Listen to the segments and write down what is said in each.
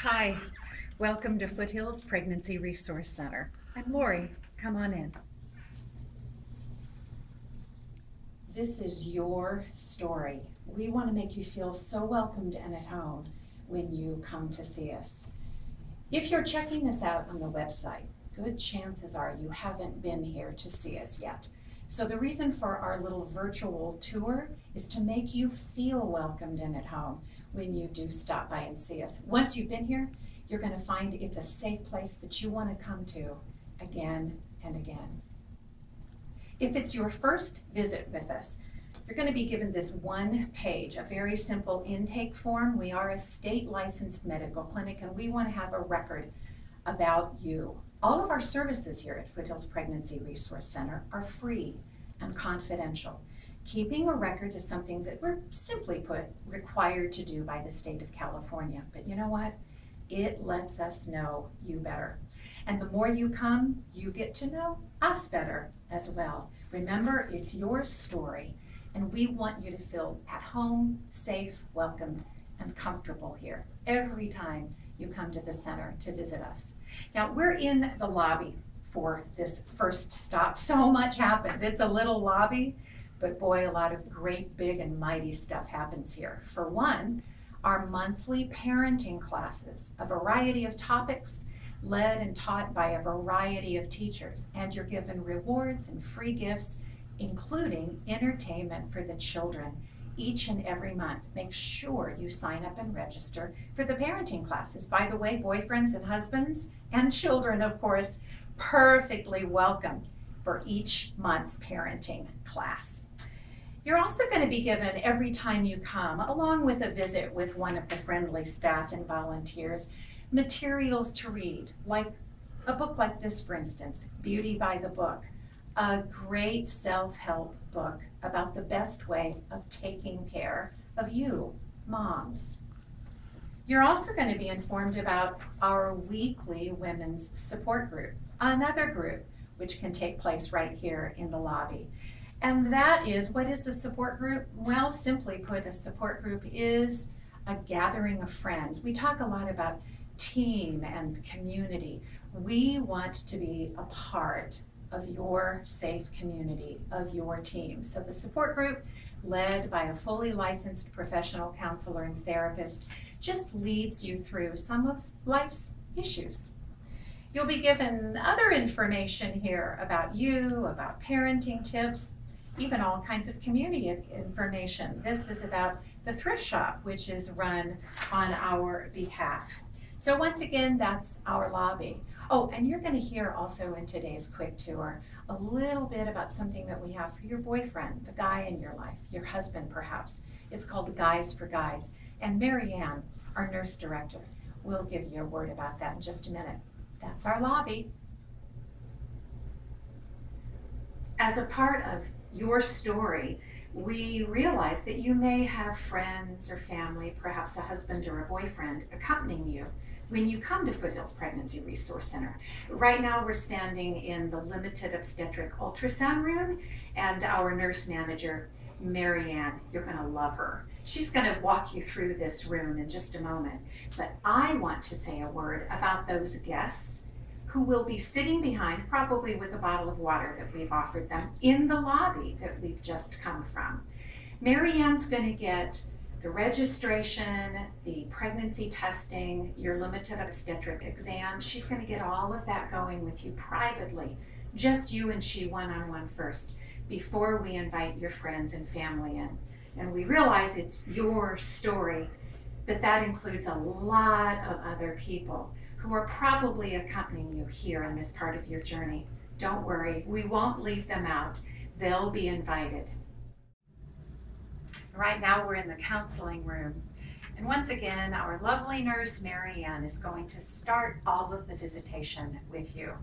Hi, welcome to Foothills Pregnancy Resource Center. I'm Lori, come on in. This is your story. We want to make you feel so welcomed and at home when you come to see us. If you're checking us out on the website, good chances are you haven't been here to see us yet. So the reason for our little virtual tour is to make you feel welcomed and at home when you do stop by and see us. Once you've been here, you're going to find it's a safe place that you want to come to again and again. If it's your first visit with us, you're going to be given this one page, a very simple intake form. We are a state licensed medical clinic and we want to have a record about you. All of our services here at Foothills Pregnancy Resource Center are free and confidential. Keeping a record is something that we're simply put required to do by the state of California. But you know what? It lets us know you better. And the more you come, you get to know us better as well. Remember, it's your story, and we want you to feel at home, safe, welcome, and comfortable here every time you come to the center to visit us. Now, we're in the lobby for this first stop. So much happens. It's a little lobby, but boy, a lot of great, big, and mighty stuff happens here. For one, our monthly parenting classes, a variety of topics led and taught by a variety of teachers, and you're given rewards and free gifts, including entertainment for the children each and every month. Make sure you sign up and register for the parenting classes. By the way, boyfriends and husbands and children, of course, perfectly welcome for each month's parenting class. You're also going to be given every time you come, along with a visit with one of the friendly staff and volunteers, materials to read, like a book like this, for instance, Beauty by the Book, a great self-help book about the best way of taking care of you, moms. You're also going to be informed about our weekly women's support group, another group which can take place right here in the lobby. And that is, what is a support group? Well, simply put, a support group is a gathering of friends. We talk a lot about team and community. We want to be a part of your safe community, of your team. So the support group, led by a fully licensed professional counselor and therapist, just leads you through some of life's issues. You'll be given other information here about you, about parenting tips, even all kinds of community information. This is about the thrift shop, which is run on our behalf. So once again, that's our lobby. Oh, and you're going to hear also in today's quick tour a little bit about something that we have for your boyfriend, the guy in your life, your husband perhaps. It's called Guys for Guys. And Mary Ann, our nurse director, will give you a word about that in just a minute. That's our lobby. As a part of your story, we realize that you may have friends or family, perhaps a husband or a boyfriend, accompanying you when you come to Foothills Pregnancy Resource Center. Right now we're standing in the limited obstetric ultrasound room, and our nurse manager, Mary Ann, you're going to love her. She's going to walk you through this room in just a moment. But I want to say a word about those guests who will be sitting behind, probably with a bottle of water that we've offered them, in the lobby that we've just come from. Mary Ann's going to get the registration, the pregnancy testing, your limited obstetric exam. She's going to get all of that going with you privately, just you and she one-on-one first, before we invite your friends and family in. And we realize it's your story, but that includes a lot of other people who are probably accompanying you here in this part of your journey. Don't worry, we won't leave them out. They'll be invited. Right now we're in the counseling room. And once again, our lovely nurse, Mary Ann, is going to start all of the visitation with you.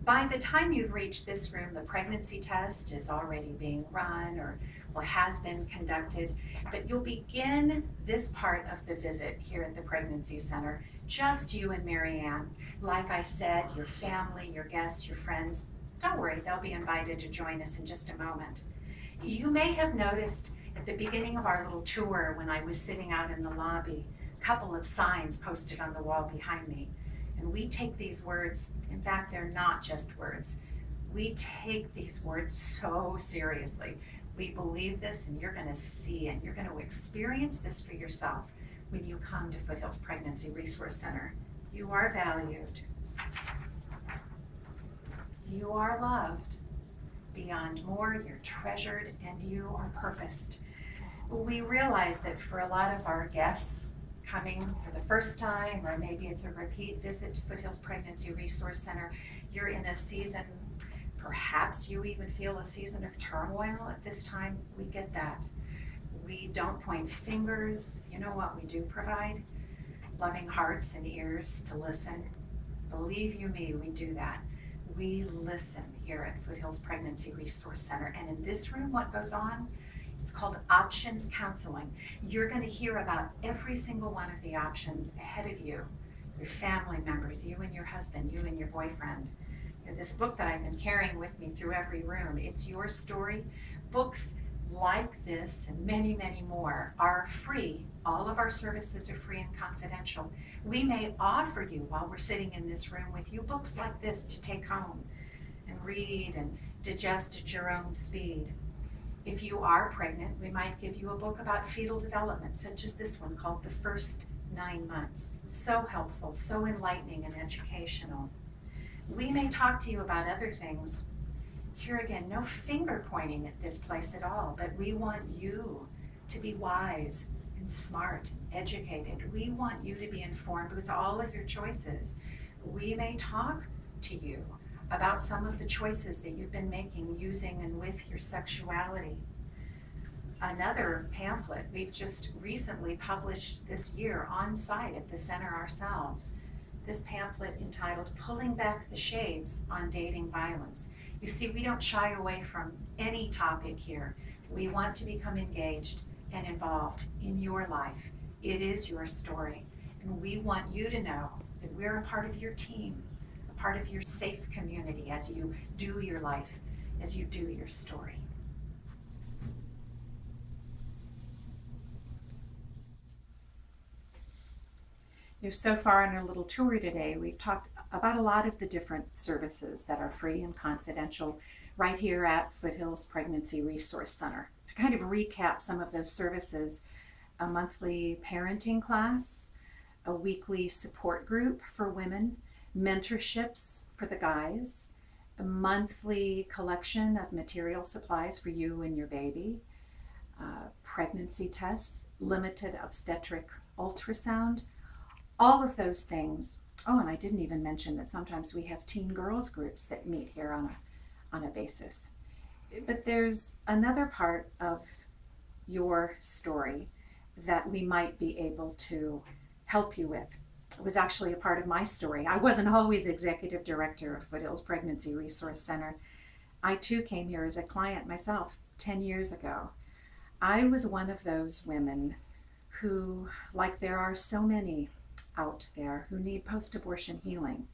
By the time you've reached this room, the pregnancy test is already being run or has been conducted, but you'll begin this part of the visit here at the Pregnancy Center, just you and Mary Ann. Like I said, your family, your guests, your friends, don't worry, they'll be invited to join us in just a moment. You may have noticed at the beginning of our little tour when I was sitting out in the lobby, couple of signs posted on the wall behind me. And we take these words, in fact, they're not just words. We take these words so seriously. We believe this, and you're going to see and you're going to experience this for yourself when you come to Foothills Pregnancy Resource Center. You are valued. You are loved. Beyond more, you're treasured, and you are purposed. We realize that for a lot of our guests coming for the first time, or maybe it's a repeat visit to Foothills Pregnancy Resource Center, you're in a season, perhaps you even feel a season of turmoil at this time. We get that. We don't point fingers. You know what we do provide? Loving hearts and ears to listen. Believe you me, we do that. We listen here at Foothills Pregnancy Resource Center. And in this room, what goes on? It's called options counseling. You're going to hear about every single one of the options ahead of you, your family members, you and your husband, you and your boyfriend. You know, this book that I've been carrying with me through every room, it's your story. Books like this and many, many more are free. All of our services are free and confidential. We may offer you, while we're sitting in this room with you, books like this to take home and read and digest at your own speed. If you are pregnant, we might give you a book about fetal development, such as this one called The First 9 Months. So helpful, so enlightening and educational. We may talk to you about other things. Here again, no finger pointing at this place at all, but we want you to be wise and smart, educated. We want you to be informed with all of your choices. We may talk to you about some of the choices that you've been making using and with your sexuality. Another pamphlet we've just recently published this year on site at the center ourselves. This pamphlet entitled Pulling Back the Shades on Dating Violence. You see, we don't shy away from any topic here. We want to become engaged and involved in your life. It is your story, and we want you to know that we're a part of your team, a part of your safe community as you do your life, as you do your story. So far in our little tour today, we've talked about a lot of the different services that are free and confidential right here at Foothills Pregnancy Resource Center. To kind of recap some of those services, a monthly parenting class, a weekly support group for women, mentorships for the guys, a monthly collection of material supplies for you and your baby, pregnancy tests, limited obstetric ultrasound, all of those things. Oh, and I didn't even mention that sometimes we have teen girls groups that meet here on a basis. But there's another part of your story that we might be able to help you with. It was actually a part of my story. I wasn't always executive director of Foothills Pregnancy Resource Center. I too came here as a client myself 10 years ago. I was one of those women who, like there are so many out there who need post-abortion healing.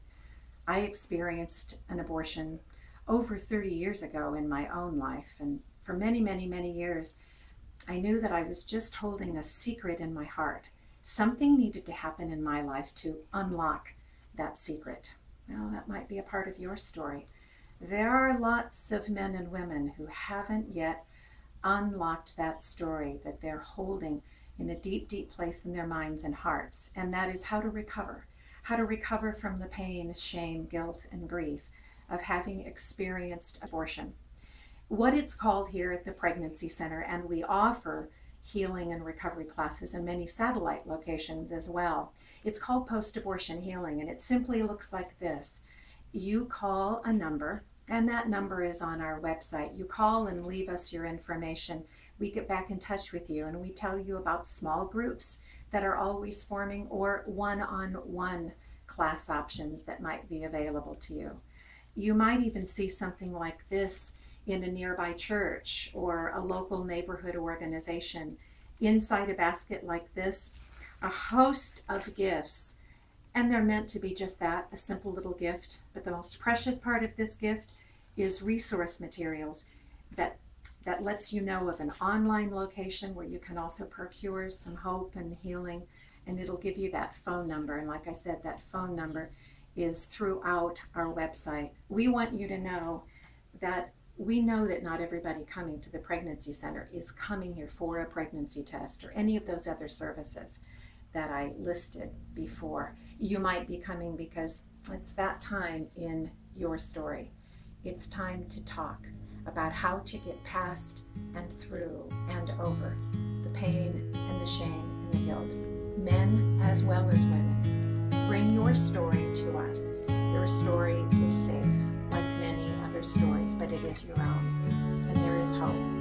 I experienced an abortion over 30 years ago in my own life, and for many, many, many years, I knew that I was just holding a secret in my heart. Something needed to happen in my life to unlock that secret. Well, that might be a part of your story. There are lots of men and women who haven't yet unlocked that story that they're holding in a deep, deep place in their minds and hearts, and that is how to recover from the pain, shame, guilt, and grief of having experienced abortion. What it's called here at the Pregnancy Center, and we offer healing and recovery classes in many satellite locations as well. It's called post-abortion healing, and it simply looks like this. You call a number, and that number is on our website. You call and leave us your information. We get back in touch with you, and we tell you about small groups that are always forming or one-on-one class options that might be available to you. You might even see something like this in a nearby church or a local neighborhood organization. Inside a basket like this, a host of gifts, and they're meant to be just that, a simple little gift. But the most precious part of this gift is resource materials that lets you know of an online location where you can also procure some hope and healing and it'll give you that phone number. And like I said, that phone number is throughout our website. We want you to know that we know that not everybody coming to the pregnancy center is coming here for a pregnancy test or any of those other services that I listed before. You might be coming because it's that time in your story. It's time to talk about how to get past and through and over the pain and the shame and the guilt, men as well as women. Bring your story to us. Your story is safe, like many other stories, but it is your own, and there is hope.